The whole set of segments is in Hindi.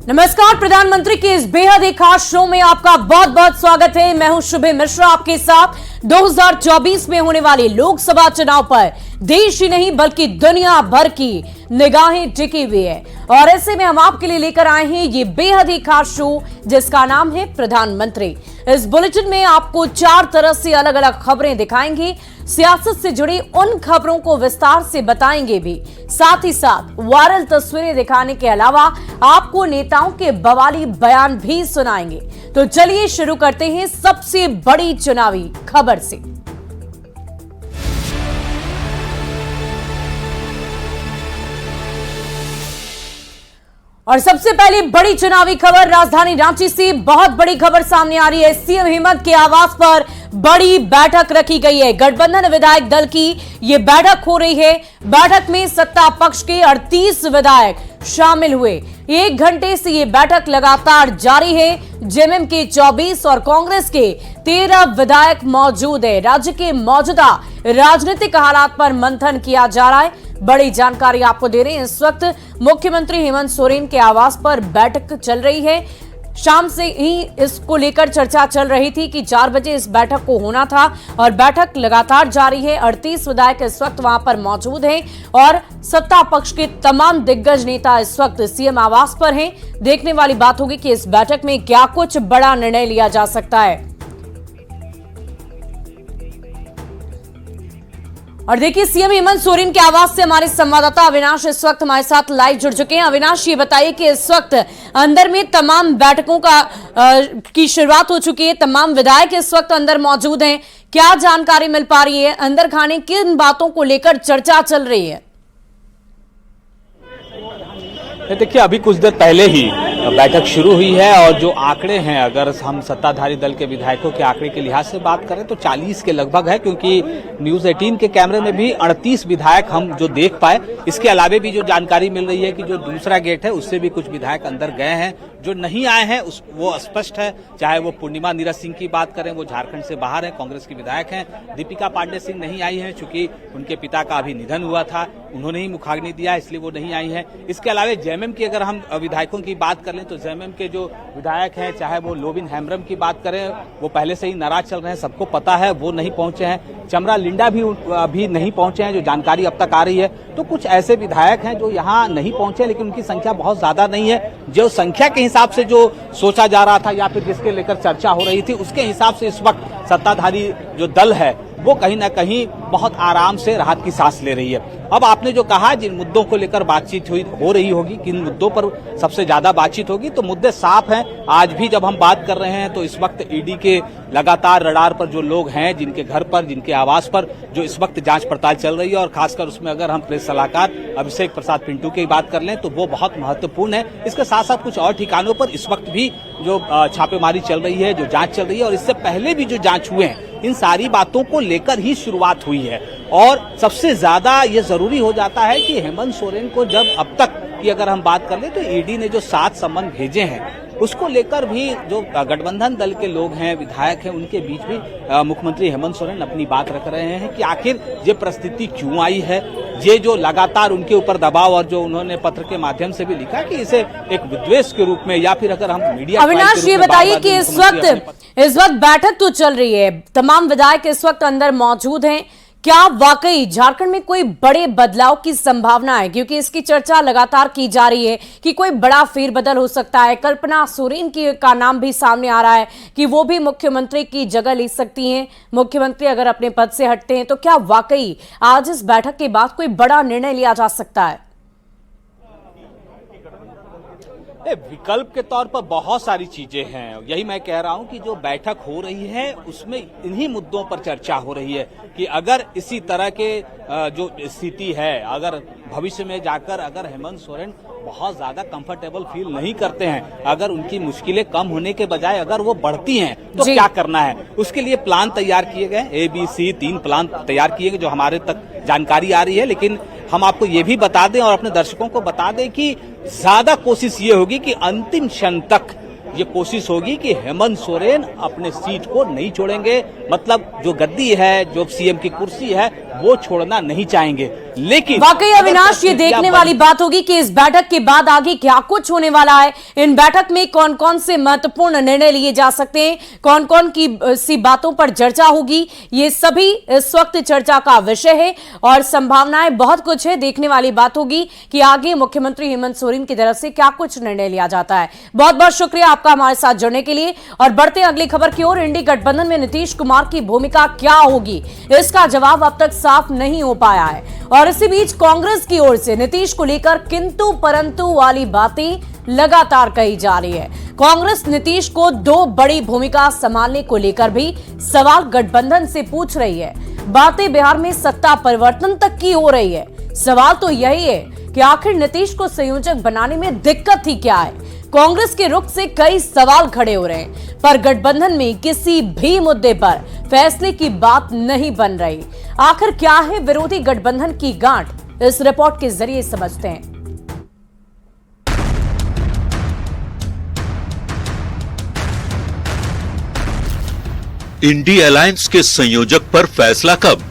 नमस्कार, प्रधानमंत्री के इस बेहद ही खास शो में आपका बहुत बहुत स्वागत है। मैं हूं शुभे मिश्रा आपके साथ। 2024 में होने वाले लोकसभा चुनाव पर देश ही नहीं बल्कि दुनिया भर की निगाहें टिकी हुई है और ऐसे में हम आपके लिए लेकर आए हैं ये बेहद ही खास शो जिसका नाम है प्रधानमंत्री। इस बुलेटिन में आपको 4 तरह से अलग अलग खबरें दिखाएंगे, सियासत से जुड़ी उन खबरों को विस्तार से बताएंगे भी, साथ ही साथ वायरल तस्वीरें दिखाने के अलावा आपको नेताओं के बवाली बयान भी सुनाएंगे। तो चलिए शुरू करते हैं सबसे बड़ी चुनावी खबर से। और सबसे पहली बड़ी चुनावी खबर राजधानी रांची से बहुत बड़ी खबर सामने आ रही है। सीएम हेमंत के आवास पर बड़ी बैठक रखी गई है। गठबंधन विधायक दल की यह बैठक हो रही है। बैठक में सत्ता पक्ष के 38 विधायक शामिल हुए। 1 घंटे से ये बैठक लगातार जारी है। जेएमएम के 24 और कांग्रेस के 13 विधायक मौजूद है। राज्य के मौजूदा राजनीतिक हालात पर मंथन किया जा रहा है। बड़ी जानकारी आपको दे रहे हैं। इस वक्त मुख्यमंत्री हेमंत सोरेन के आवास पर बैठक चल रही है। शाम से ही इसको लेकर चर्चा चल रही थी कि 4 बजे इस बैठक को होना था और बैठक लगातार जारी है। 38 विधायक इस वक्त वहां पर मौजूद हैं और सत्ता पक्ष के तमाम दिग्गज नेता इस वक्त सीएम आवास पर हैं। देखने वाली बात होगी कि इस बैठक में क्या कुछ बड़ा निर्णय लिया जा सकता है। और देखिए, सीएम हेमंत सोरेन के आवास से हमारे संवाददाता अविनाश इस वक्त हमारे साथ लाइव जुड़ चुके हैं। अविनाश, ये बताइए कि इस वक्त अंदर में तमाम बैठकों की शुरुआत हो चुकी है, तमाम विधायक इस वक्त अंदर मौजूद हैं। क्या जानकारी मिल पा रही है? अंदर खाने किन बातों को लेकर चर्चा चल रही है? देखिए, अभी कुछ देर पहले ही बैठक शुरू हुई है और जो आंकड़े हैं, अगर हम सत्ताधारी दल के विधायकों के आंकड़े के लिहाज से बात करें तो 40 के लगभग है, क्योंकि न्यूज 18 के कैमरे में भी 38 विधायक हम जो देख पाए। इसके अलावे भी जो जानकारी मिल रही है कि जो दूसरा गेट है उससे भी कुछ विधायक अंदर गए हैं। जो नहीं आए हैं वो स्पष्ट है, चाहे वो पूर्णिमा नीरज सिंह की बात करें, वो झारखंड से बाहर है, कांग्रेस की विधायक हैं। दीपिका पांडे सिंह नहीं आई हैं, चूंकि उनके पिता का अभी निधन हुआ था, उन्होंने ही मुखाग्नि दिया, इसलिए वो नहीं आई हैं। इसके अलावा जेएमएम की अगर हम विधायकों की बात कर लें तो जेएमएम के जो विधायक हैं, चाहे वो लोबिन हेम्ब्रम की बात करें, वो पहले से ही नाराज चल रहे हैं, सबको पता है, वो नहीं पहुंचे हैं। चमरा लिंडा भी अभी नहीं पहुंचे हैं, जो जानकारी अब तक आ रही है। तो कुछ ऐसे विधायक हैं जो यहाँ नहीं पहुंचे, लेकिन उनकी संख्या बहुत ज्यादा नहीं है। जो संख्या के हिसाब से जो सोचा जा रहा था या फिर जिसके लेकर चर्चा हो रही थी, उसके हिसाब से इस वक्त सत्ताधारी जो दल है वो कहीं ना कहीं बहुत आराम से राहत की सांस ले रही है। अब आपने जो कहा, जिन मुद्दों को लेकर बातचीत हो रही होगी, किन मुद्दों पर सबसे ज्यादा बातचीत होगी, तो मुद्दे साफ हैं। आज भी जब हम बात कर रहे हैं तो इस वक्त ईडी के लगातार रडार पर जो लोग हैं, जिनके घर पर, जिनके आवास पर जो इस वक्त जांच पड़ताल चल रही है, और खासकर उसमें अगर हम प्रेस सलाहकार अभिषेक प्रसाद पिंटू की बात कर लें तो वो बहुत महत्वपूर्ण है। इसके साथ साथ कुछ और ठिकानों पर इस वक्त भी जो छापेमारी चल रही है, जो जांच चल रही है, और इससे पहले भी जो जांच हुए हैं, इन सारी बातों को लेकर ही शुरुआत हुई है। और सबसे ज्यादा ये जरूरी हो जाता है कि हेमंत सोरेन को जब अब तक की अगर हम बात कर ले तो ईडी ने जो 7 सम्मन भेजे हैं, उसको लेकर भी जो गठबंधन दल के लोग हैं, विधायक हैं, उनके बीच भी मुख्यमंत्री हेमंत सोरेन अपनी बात रख रहे हैं कि आखिर ये परिस्थिति क्यों आई है। ये जो लगातार उनके ऊपर दबाव, और जो उन्होंने पत्र के माध्यम से भी लिखा कि इसे एक विद्वेष के रूप में, या फिर अगर हम मीडिया, अविनाश, ये बताइए कि इस वक्त बैठक तो चल रही है, तमाम विधायक इस वक्त अंदर मौजूद हैं, क्या वाकई झारखंड में कोई बड़े बदलाव की संभावना है? क्योंकि इसकी चर्चा लगातार की जा रही है कि कोई बड़ा फेरबदल हो सकता है। कल्पना सोरेन का नाम भी सामने आ रहा है कि वो भी मुख्यमंत्री की जगह ले सकती हैं, मुख्यमंत्री अगर अपने पद से हटते हैं। तो क्या वाकई आज इस बैठक के बाद कोई बड़ा निर्णय लिया जा सकता है? विकल्प के तौर पर बहुत सारी चीजें हैं। यही मैं कह रहा हूं कि जो बैठक हो रही है उसमें इन्हीं मुद्दों पर चर्चा हो रही है कि अगर इसी तरह के जो स्थिति है, अगर भविष्य में जाकर अगर हेमंत सोरेन बहुत ज्यादा कंफर्टेबल फील नहीं करते हैं, अगर उनकी मुश्किलें कम होने के बजाय अगर वो बढ़ती हैं, तो क्या करना है, उसके लिए प्लान तैयार किए गए। ABC 3 प्लान तैयार किए गए, जो हमारे तक जानकारी आ रही है। लेकिन हम आपको ये भी बता दें और अपने दर्शकों को बता दें कि ज्यादा कोशिश ये होगी कि अंतिम क्षण तक ये कोशिश होगी कि हेमंत सोरेन अपने सीट को नहीं छोड़ेंगे, मतलब जो गद्दी है, जो सीएम की कुर्सी है, वो छोड़ना नहीं चाहेंगे। लेकिन वाकई अविनाश, ये देखने वाली बात होगी कि इस बैठक के बाद आगे क्या कुछ होने वाला है। इन बैठक में कौन कौन से महत्वपूर्ण निर्णय लिए जा सकते हैं, कौन कौन की सी बातों पर चर्चा होगी, ये सभी इस वक्त चर्चा का विषय है और संभावनाएं बहुत कुछ है। देखने वाली बात होगी कि आगे मुख्यमंत्री हेमंत सोरेन की तरफ से क्या कुछ निर्णय लिया जाता है। बहुत बहुत शुक्रिया आपका हमारे साथ जुड़ने के लिए। और बढ़ते हैं अगली खबर की ओर। इंडी गठबंधन में नीतीश कुमार की भूमिका क्या होगी, इसका जवाब अब तक साफ नहीं हो पाया है। और इसी बीच कांग्रेस की ओर से नीतीश को लेकर किंतु परंतु वाली बातें लगातार कही जा रही है। कांग्रेस नीतीश को दो बड़ी भूमिका संभालने को लेकर भी सवाल गठबंधन से पूछ रही है। बातें बिहार में सत्ता परिवर्तन तक की हो रही है। सवाल तो यही है कि आखिर नीतीश को संयोजक बनाने में दिक्कत ही क्या है। कांग्रेस के रुख से कई सवाल खड़े हो रहे हैं, पर गठबंधन में किसी भी मुद्दे पर फैसले की बात नहीं बन रही। आखिर क्या है विरोधी गठबंधन की गांठ, इस रिपोर्ट के जरिए समझते हैं। इंडी अलायंस के संयोजक पर फैसला कब?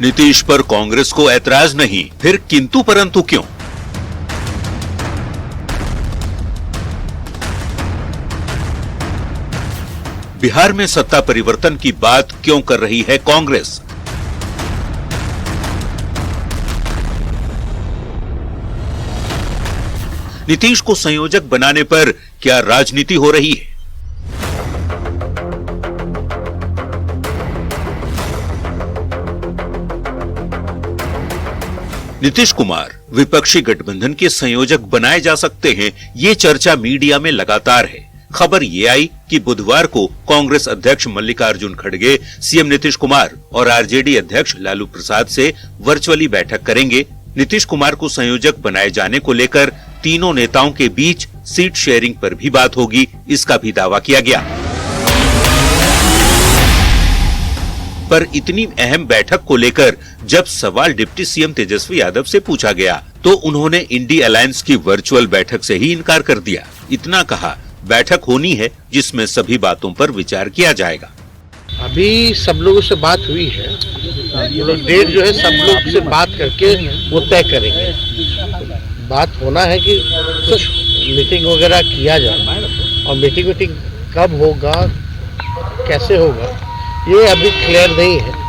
नीतीश पर कांग्रेस को ऐतराज नहीं, फिर किंतु परंतु क्यों? बिहार में सत्ता परिवर्तन की बात क्यों कर रही है कांग्रेस? नीतीश को संयोजक बनाने पर क्या राजनीति हो रही है? नीतीश कुमार विपक्षी गठबंधन के संयोजक बनाए जा सकते हैं, ये चर्चा मीडिया में लगातार है। खबर ये आई कि बुधवार को कांग्रेस अध्यक्ष मल्लिकार्जुन खड़गे सीएम नीतीश कुमार और आरजेडी अध्यक्ष लालू प्रसाद से वर्चुअली बैठक करेंगे। नीतीश कुमार को संयोजक बनाए जाने को लेकर तीनों नेताओं के बीच सीट शेयरिंग पर भी बात होगी, इसका भी दावा किया गया। पर इतनी अहम बैठक को लेकर जब सवाल डिप्टी सीएम तेजस्वी यादव से पूछा गया तो उन्होंने इंडी अलायंस की वर्चुअल बैठक से ही इनकार कर दिया। इतना कहा, बैठक होनी है जिसमें सभी बातों पर विचार किया जाएगा। अभी सब लोगों से बात हुई है, डेट जो है सब लोग से बात करके वो तय करेंगे। बात होना है कि कुछ मीटिंग वगैरह किया जाए, और मीटिंग कब होगा, कैसे होगा, ये अभी क्लियर नहीं है।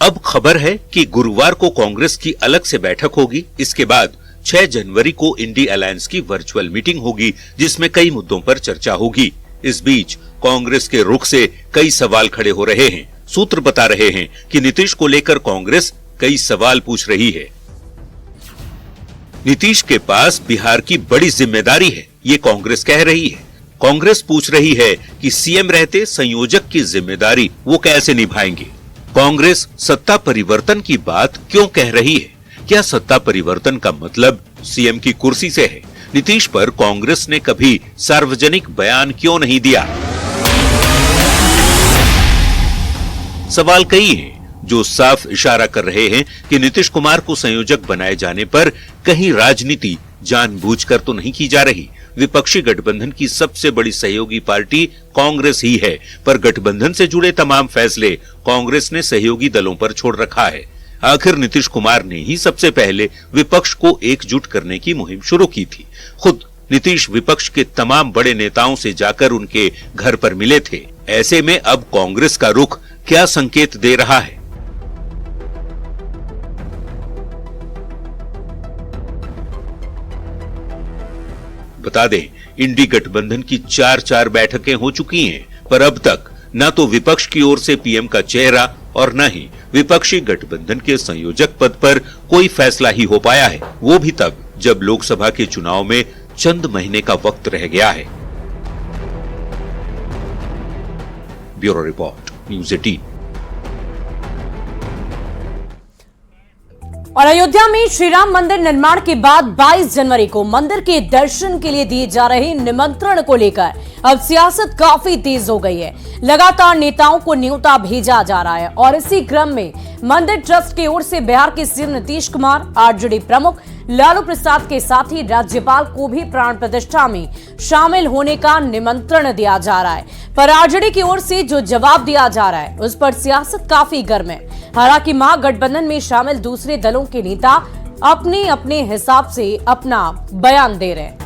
अब खबर है कि गुरुवार को कांग्रेस की अलग से बैठक होगी। इसके बाद 6 जनवरी को इंडी अलायंस की वर्चुअल मीटिंग होगी, जिसमें कई मुद्दों पर चर्चा होगी। इस बीच कांग्रेस के रुख से कई सवाल खड़े हो रहे हैं। सूत्र बता रहे हैं कि नीतीश को लेकर कांग्रेस कई सवाल पूछ रही है। नीतीश के पास बिहार की बड़ी जिम्मेदारी है, ये कांग्रेस कह रही है। कांग्रेस पूछ रही है कि सीएम रहते संयोजक की जिम्मेदारी वो कैसे निभाएंगे। कांग्रेस सत्ता परिवर्तन की बात क्यों कह रही है? क्या सत्ता परिवर्तन का मतलब सीएम की कुर्सी से है? नीतीश पर कांग्रेस ने कभी सार्वजनिक बयान क्यों नहीं दिया? सवाल कई हैं जो साफ इशारा कर रहे हैं कि नीतीश कुमार को संयोजक बनाए जाने पर कहीं राजनीति जानबूझकर तो नहीं की जा रही। विपक्षी गठबंधन की सबसे बड़ी सहयोगी पार्टी कांग्रेस ही है, पर गठबंधन से जुड़े तमाम फैसले कांग्रेस ने सहयोगी दलों पर छोड़ रखा है। आखिर नीतीश कुमार ने ही सबसे पहले विपक्ष को एकजुट करने की मुहिम शुरू की थी। खुद नीतीश विपक्ष के तमाम बड़े नेताओं से जाकर उनके घर पर मिले थे। ऐसे में अब कांग्रेस का रुख क्या संकेत दे रहा है? बता दें, इंडी गठबंधन की 4 बैठकें हो चुकी हैं, पर अब तक न तो विपक्ष की ओर से पीएम का चेहरा और न ही विपक्षी गठबंधन के संयोजक पद पर कोई फैसला ही हो पाया है, वो भी तब जब लोकसभा के चुनाव में चंद महीने का वक्त रह गया है। Bureau report, news 18। और अयोध्या में श्री राम मंदिर निर्माण के बाद 22 जनवरी को मंदिर के दर्शन के लिए दिए जा रहे निमंत्रण को लेकर अब सियासत काफी तेज हो गई है। लगातार नेताओं को न्योता भेजा जा रहा है और इसी क्रम में मंदिर ट्रस्ट की ओर से बिहार के सीएम नीतीश कुमार, आरजेडी प्रमुख लालू प्रसाद के साथ ही राज्यपाल को भी प्राण प्रतिष्ठा में शामिल होने का निमंत्रण दिया जा रहा है। पर आरजेडी की ओर से जो जवाब दिया जा रहा है उस पर सियासत काफी गर्म है। हालांकि महागठबंधन में शामिल दूसरे दलों के नेता अपने अपने हिसाब से अपना बयान दे रहे हैं।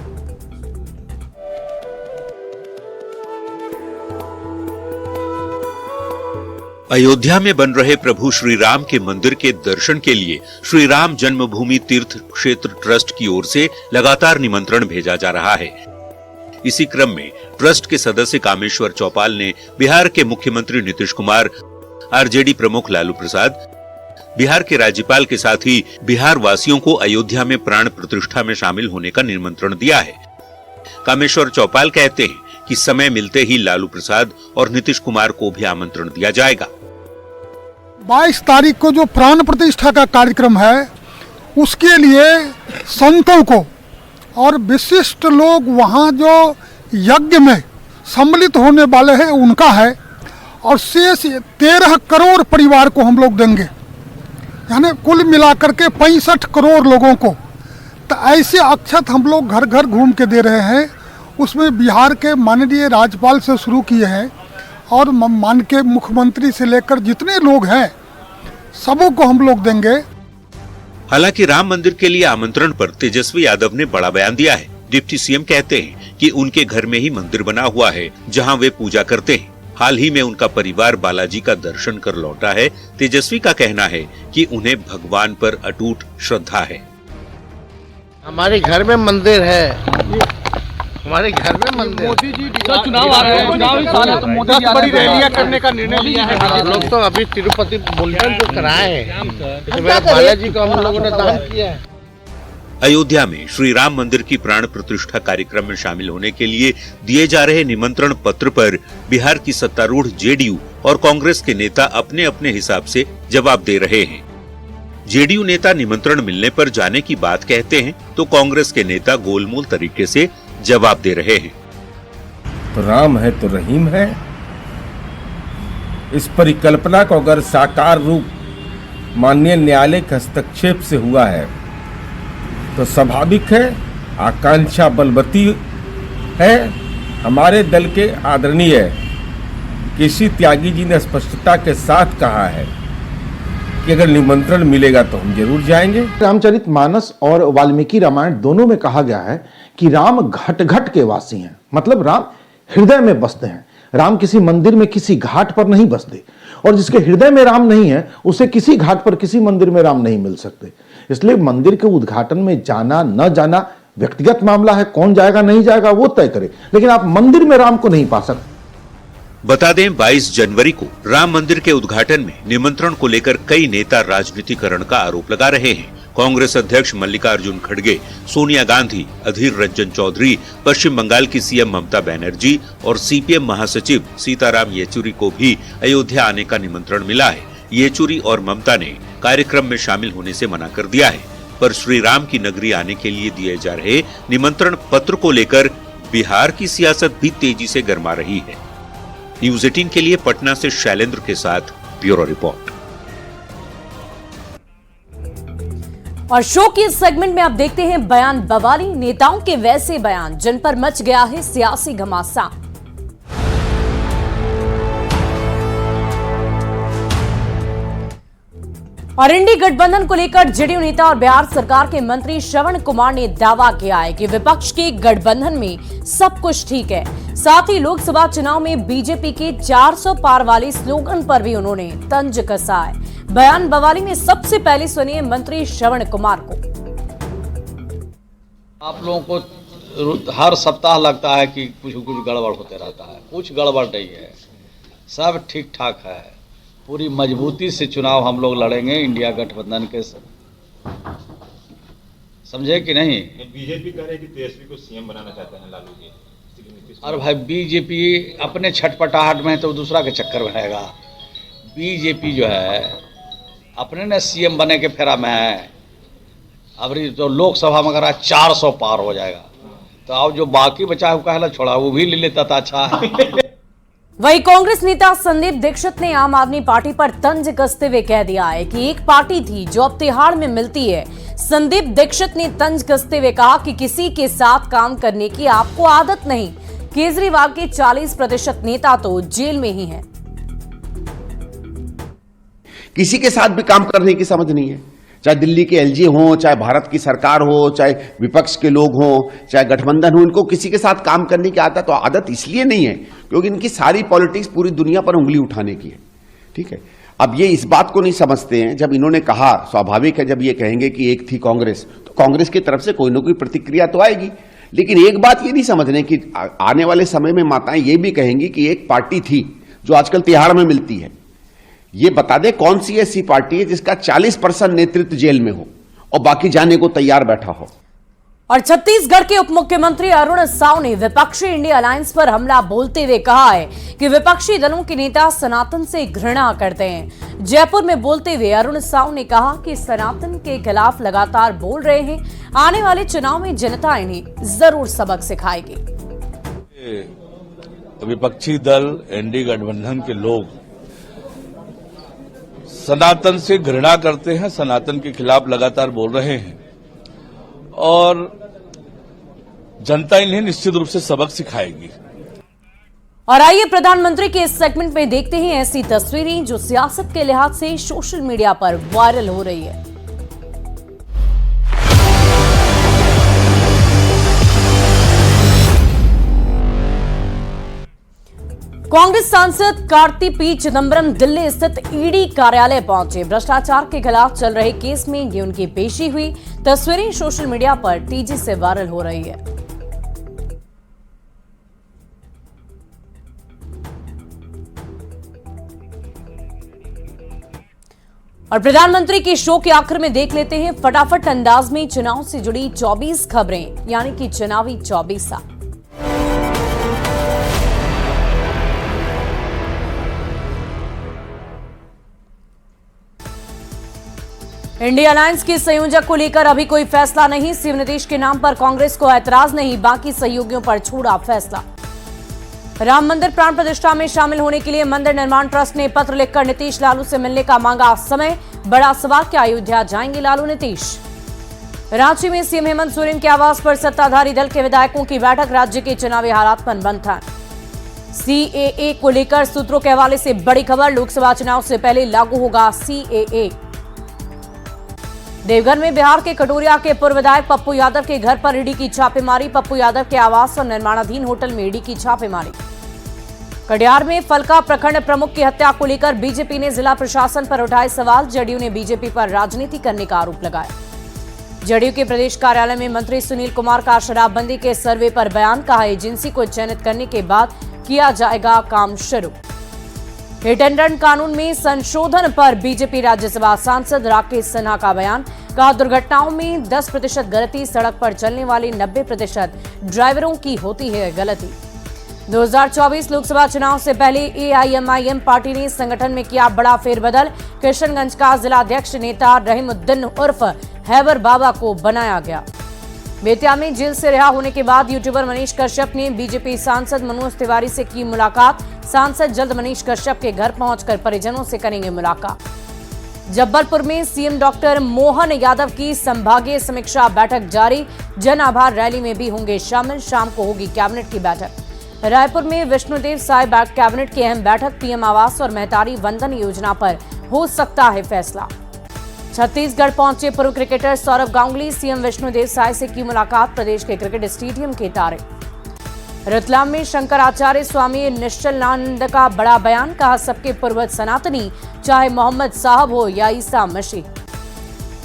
अयोध्या में बन रहे प्रभु श्री राम के मंदिर के दर्शन के लिए श्री राम जन्मभूमि तीर्थ क्षेत्र ट्रस्ट की ओर से लगातार निमंत्रण भेजा जा रहा है। इसी क्रम में ट्रस्ट के सदस्य कामेश्वर चौपाल ने बिहार के मुख्यमंत्री नीतीश कुमार, आरजेडी प्रमुख लालू प्रसाद, बिहार के राज्यपाल के साथ ही बिहार वासियों को अयोध्या में प्राण प्रतिष्ठा में शामिल होने का निमंत्रण दिया है। कामेश्वर चौपाल कहते हैं कि समय मिलते ही लालू प्रसाद और नीतीश कुमार को भी आमंत्रण दिया जाएगा। 22 तारीख को जो प्राण प्रतिष्ठा का कार्यक्रम है उसके लिए संतों को और विशिष्ट लोग वहाँ जो यज्ञ में सम्मिलित होने वाले हैं उनका है, और शेष 13 करोड़ परिवार को हम लोग देंगे, यानी कुल मिलाकर के 65 करोड़ लोगों को। तो ऐसे अक्षत हम लोग घर घर घूम के दे रहे हैं। उसमें बिहार के माननीय राज्यपाल से शुरू किए हैं और मान के मुख्यमंत्री से लेकर जितने लोग हैं सबों को हम लोग देंगे। हालांकि राम मंदिर के लिए आमंत्रण पर तेजस्वी यादव ने बड़ा बयान दिया है। डिप्टी सीएम कहते हैं कि उनके घर में ही मंदिर बना हुआ है जहां वे पूजा करते हैं। हाल ही में उनका परिवार बालाजी का दर्शन कर लौटा है। तेजस्वी का कहना है कि उन्हें भगवान पर अटूट श्रद्धा है। हमारे घर में मंदिर है, हमारे घर में मंदिर। मोदी जी चुनाव आ रहे हैं, चुनावी साल है तो मोदी जी बड़ी रैलियां करने का निर्णय लिया है। हम लोग तो अभी तिरुपति बुलेटिन जो कराए हैं, इसमें बालाजी को हम लोगों ने दान किया है। अयोध्या में श्री राम मंदिर की प्राण प्रतिष्ठा कार्यक्रम में शामिल होने के लिए दिए जा रहे निमंत्रण पत्र पर बिहार की सत्तारूढ़ जेडीयू और कांग्रेस के नेता अपने अपने हिसाब से जवाब दे रहे हैं। जेडीयू नेता निमंत्रण मिलने पर जाने की बात कहते हैं तो कांग्रेस के नेता गोलमोल तरीके से जवाब दे रहे हैं। तो राम है तो रहीम है। इस परिकल्पना को अगर साकार रूप माननीय न्यायालय के हस्तक्षेप से हुआ है तो स्वाभाविक है, आकांक्षा बलवती है। हमारे दल के आदरणीय केसी त्यागी जी ने स्पष्टता के साथ कहा है कि अगर निमंत्रण मिलेगा तो हम जरूर जाएंगे। रामचरितमानस और वाल्मीकि रामायण दोनों में कहा गया है कि राम घट घट के वासी हैं, मतलब राम हृदय में बसते हैं। राम किसी मंदिर में किसी घाट पर नहीं बसते, और जिसके हृदय में राम नहीं है उसे किसी घाट पर किसी मंदिर में राम नहीं मिल सकते। इसलिए मंदिर के उद्घाटन में जाना न जाना व्यक्तिगत मामला है, कौन जाएगा नहीं जाएगा वो तय करे, लेकिन आप मंदिर में राम को नहीं पा सकते। बता दें 22 जनवरी को राम मंदिर के उद्घाटन में निमंत्रण को लेकर कई नेता राजनीतिकरण का आरोप लगा रहे हैं। कांग्रेस अध्यक्ष मल्लिकार्जुन खड़गे, सोनिया गांधी, अधीर रंजन चौधरी, पश्चिम बंगाल की सीएम ममता बनर्जी और सीपीएम महासचिव सीताराम येचुरी को भी अयोध्या आने का निमंत्रण मिला है। येचुरी और ममता ने कार्यक्रम में शामिल होने से मना कर दिया है, पर श्री राम की नगरी आने के लिए दिए जा रहे निमंत्रण पत्र को लेकर बिहार की सियासत भी तेजी से गर्मा रही है। न्यूज 18 के लिए पटना से शैलेंद्र के साथ ब्यूरो रिपोर्ट। और शो के इस सेगमेंट में आप देखते हैं बयान बवाली, नेताओं के वैसे बयान जिन पर मच गया है सियासी घमासान। और इंडी गठबंधन को लेकर जेडीयू नेता और बिहार सरकार के मंत्री श्रवण कुमार ने दावा किया है कि विपक्ष के गठबंधन में सब कुछ ठीक है। साथ ही लोकसभा चुनाव में बीजेपी के 400 पार वाले स्लोगन पर भी उन्होंने तंज कसा है। बयान बवाली में सबसे पहले सुनिए मंत्री श्रवण कुमार को। आप लोगों को हर सप्ताह लगता है कि कुछ गड़बड़ होते रहता है, कुछ गड़बड़ नहीं है, सब ठीक ठाक है। पूरी मजबूती से चुनाव हम लोग लड़ेंगे इंडिया गठबंधन के, समझे कि नहीं। बीजेपी कह रहे कि तेजस्वी को सीएम बनाना चाहते हैं लालू जी। अरे भाई बीजेपी अपने छटपटाहट में तो दूसरा के चक्कर में रहेगा। बीजेपी जो है अपने ने सीएम बने के फेरा में है। अब तो लोकसभा में अगर 400 पार हो जाएगा तो अब जो बाकी बचा है कहला छोड़ा वो भी ले लेता था। अच्छा है। वहीं कांग्रेस नेता संदीप दीक्षित ने आम आदमी पार्टी पर तंज कसते हुए कह दिया है कि एक पार्टी थी जो अब तिहाड़ में मिलती है। संदीप दीक्षित ने तंज कसते हुए कहा कि किसी के साथ काम करने की आपको आदत नहीं। केजरीवाल के 40% नेता तो जेल में ही हैं। किसी के साथ भी काम करने की समझ नहीं है, चाहे दिल्ली के एलजी हो, चाहे भारत की सरकार हो, चाहे विपक्ष के लोग हो, चाहे गठबंधन हो, इनको किसी के साथ काम करने की आदत तो आदत इसलिए नहीं है क्योंकि इनकी सारी पॉलिटिक्स पूरी दुनिया पर उंगली उठाने की है। ठीक है, अब ये इस बात को नहीं समझते हैं। जब इन्होंने कहा, स्वाभाविक है जब ये कहेंगे कि एक थी कांग्रेस, तो कांग्रेस की तरफ से कोई ना कोई प्रतिक्रिया तो आएगी। लेकिन एक बात ये नहीं समझ रहे कि आने वाले समय में माताएं ये भी कहेंगी कि एक पार्टी थी जो आजकल तिहाड़ में मिलती है। ये बता दे कौन सी ऐसी पार्टी है जिसका 40% नेतृत्व जेल में हो और बाकी जाने को तैयार बैठा हो। और छत्तीसगढ़ के उप मुख्यमंत्री अरुण साव ने विपक्षी इंडिया अलायंस पर हमला बोलते हुए कहा है कि विपक्षी दलों के नेता सनातन से घृणा करते हैं। जयपुर में बोलते हुए अरुण साव ने कहा कि सनातन के खिलाफ लगातार बोल रहे हैं, आने वाले चुनाव में जनता इन्हें जरूर सबक सिखाएगी। विपक्षी दल, एनडीए गठबंधन के लोग सनातन से घृणा करते हैं, सनातन के खिलाफ लगातार बोल रहे हैं और जनता इन्हें निश्चित रूप से सबक सिखाएगी। और आइए प्रधानमंत्री के इस सेगमेंट में देखते हैं ऐसी तस्वीरें जो सियासत के लिहाज से सोशल मीडिया पर वायरल हो रही है। कांग्रेस सांसद कार्ति पी चिदंबरम दिल्ली स्थित ईडी कार्यालय पहुंचे। भ्रष्टाचार के खिलाफ चल रहे केस में ये उनकी पेशी हुई। तस्वीरें सोशल मीडिया पर तेजी से वायरल हो रही है। और प्रधानमंत्री के शो के आखिर में देख लेते हैं फटाफट अंदाज में चुनाव से जुड़ी 24 खबरें, यानी कि चुनावी 24 इंडिया अलायंस के संयोजक को लेकर अभी कोई फैसला नहीं। सीएम नीतीश के नाम पर कांग्रेस को ऐतराज नहीं, बाकी सहयोगियों पर छोड़ा फैसला। राम मंदिर प्राण प्रतिष्ठा में शामिल होने के लिए मंदिर निर्माण ट्रस्ट ने पत्र लिखकर नीतीश लालू से मिलने का मांगा समय। बड़ा सवाल, क्या अयोध्या जाएंगे लालू नीतीश? रांची में सीएम हेमंत सोरेन के आवास पर सत्ताधारी दल के विधायकों की बैठक, राज्य के चुनावी हालात पर मंथन। सीएए को लेकर सूत्रों के हवाले से बड़ी खबर, लोकसभा चुनाव से पहले लागू होगा सीएए। देवघर में बिहार के कटोरिया के पूर्व विधायक पप्पू यादव के घर पर ईडी की छापेमारी। पप्पू यादव के आवास और निर्माणाधीन होटल में ईडी की छापेमारी। कटिहार में फलका प्रखंड प्रमुख की हत्या को लेकर बीजेपी ने जिला प्रशासन पर उठाए सवाल। जदयू ने बीजेपी पर राजनीति करने का आरोप लगाया। जदयू के प्रदेश कार्यालय में मंत्री सुनील कुमार का शराबबंदी के सर्वे पर बयान, कहा एजेंसी को चयनित करने के बाद किया जाएगा काम शुरू। हिट एंड रन कानून में संशोधन पर बीजेपी राज्यसभा सांसद राकेश सिन्हा का बयान, कहा दुर्घटनाओं में 10% गलती, सड़क पर चलने वाले 90% ड्राइवरों की होती है गलती। 2024 लोकसभा चुनाव से पहले एआईएमआईएम पार्टी ने संगठन में किया बड़ा फेरबदल। किशनगंज का जिलाध्यक्ष नेता रहीमुद्दीन उर्फ हैबर बाबा को बनाया गया। बेतिया में जेल से रिहा होने के बाद यूट्यूबर मनीष कश्यप ने बीजेपी सांसद मनोज तिवारी से की मुलाकात। सांसद जल्द मनीष कश्यप के घर पहुंचकर परिजनों से करेंगे मुलाकात। जब्बलपुर में सीएम डॉक्टर मोहन यादव की संभागीय समीक्षा बैठक जारी। जन आभार रैली में भी होंगे शामिल। शाम को होगी कैबिनेट की बैठक। रायपुर में विष्णुदेव साय कैबिनेट की अहम बैठक। पीएम आवास और महतारी वंदन योजना पर हो सकता है फैसला। छत्तीसगढ़ पहुंचे पूर्व क्रिकेटर सौरव गांगुली, सीएम विष्णुदेव साय से की मुलाकात। प्रदेश के क्रिकेट स्टेडियम के तारे। रतलाम में शंकराचार्य स्वामी निश्चलानंद का बड़ा बयान, कहा सबके पूर्वज सनातनी, चाहे मोहम्मद साहब हो या ईसा मसीह।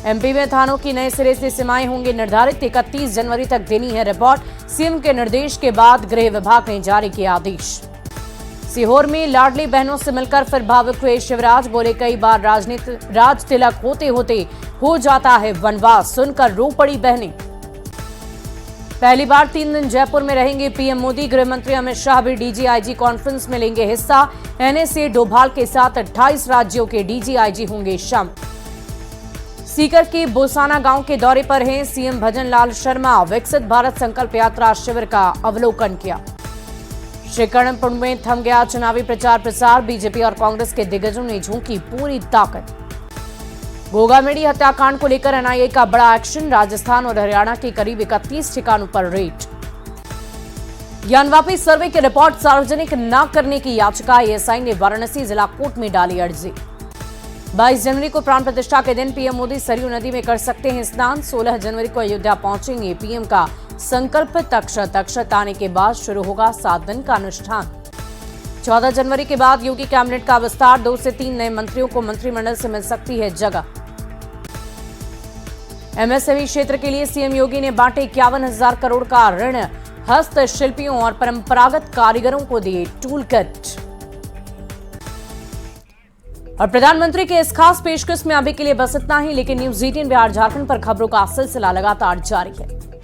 एमपी में थानों की नए सिरे से सीमाएं होंगी निर्धारित। 31 जनवरी तक देनी है रिपोर्ट। सीएम के निर्देश के बाद गृह विभाग ने जारी किया आदेश। सीहोर में लाडली बहनों से मिलकर फिर भावुक हुए शिवराज, बोले कई बार राज तिलक होते होते हो जाता है वनवास, सुनकर रो पड़ी बहनें। पहली बार 3 दिन जयपुर में रहेंगे पीएम मोदी। गृह मंत्री अमित शाह भी डीजीआईजी कॉन्फ्रेंस में लेंगे हिस्सा। एनएसए डोभाल के साथ 28 राज्यों के डीजीआईजी होंगे शामिल। सीकर के बोसाना गांव के दौरे पर हैं सीएम भजन लाल शर्मा। विकसित भारत संकल्प यात्रा शिविर का अवलोकन किया। श्रीकरणपुर में थम गया चुनावी प्रचार प्रसार, बीजेपी और कांग्रेस के दिग्गजों ने झोंकी पूरी ताकत। गोगामेडी हत्याकांड को लेकर एनआईए का बड़ा एक्शन, राजस्थान और हरियाणा के करीब 31 ठिकानों पर रेड। ज्ञानवापी सर्वे की रिपोर्ट सार्वजनिक न करने की याचिका, एएसआई ने वाराणसी जिला कोर्ट में डाली अर्जी। 22 जनवरी को प्राण प्रतिष्ठा के दिन पीएम मोदी सरयू नदी में कर सकते हैं स्नान। 16 जनवरी को अयोध्या पहुंचेंगे पीएम का संकल्प अक्षत, अक्षत आने के बाद शुरू होगा 7 दिन का अनुष्ठान। 14 जनवरी के बाद योगी कैबिनेट का विस्तार, 2 से 3 नए मंत्रियों को मंत्रिमंडल से मिल सकती है जगह। एमएसएमई क्षेत्र के लिए सीएम योगी ने बांटे 51,000 करोड़ का ऋण, हस्तशिल्पियों और परंपरागत कारीगरों को दिए टूल किट। और प्रधानमंत्री के इस खास पेशकश में अभी के लिए बस इतना ही, लेकिन न्यूज़ 18 बिहार झारखंड पर खबरों का सिलसिला लगातार जारी है।